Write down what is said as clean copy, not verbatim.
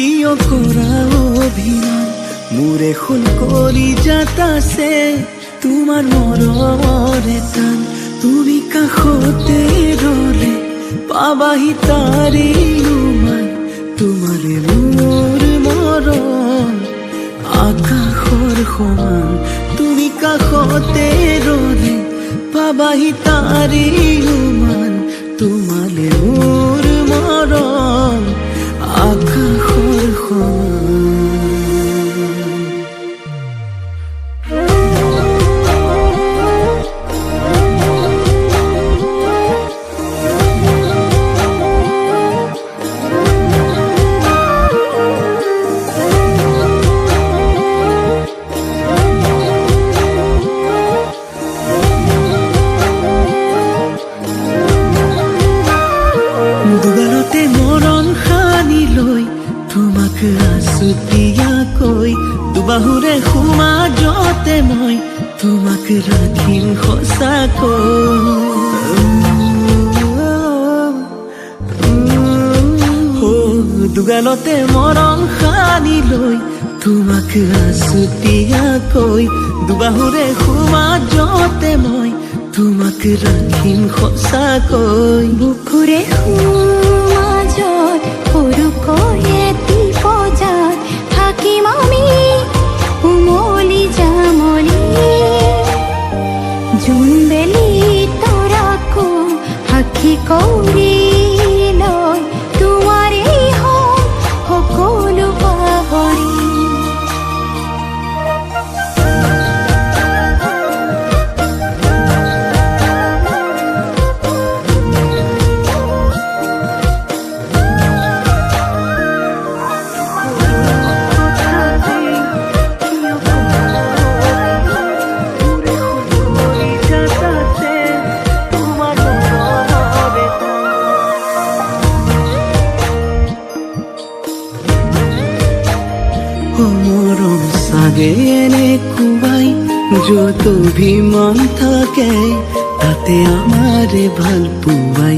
কিয় কৰা অভিমান মোৰে শুন কৰি যাতাছে তোমাৰ মৰমৰে টান তুমি কাষতে ৰলে পাবাহি তাৰি মান তোমাৰে মোৰ মৰম আকাশৰ সমান তুমি কাষতে ৰলে পাবাহি তাৰি মান তোমালে মোৰ মৰম আকাশৰ সমান দুগালতে মৰণ সানি লৈ তোমাক আছুতীয়াকৈ দুবাহুৰে সমাজতে মই তোমাক ৰাখিম সঁচাকৈ দুগালতে মৰণ সানি লৈ তোমাক আছুতীয়াকৈ দুবাহুৰে সমাজতে মই তোমাক ৰাখিম সঁচাকৈ বুকুৰে সমাজত সৰুকৈ এটি বজাত থাকিম আমি উমলি জামলি জোনবেলি তৰাকো সাক্ষী কৰি লৈ তোমাৰেই হম সকলো পাহৰি মৰম চাগে এনেকুৱাই য'ত অভিমান থাকে তাতে আমাৰে ভাল পোৱাই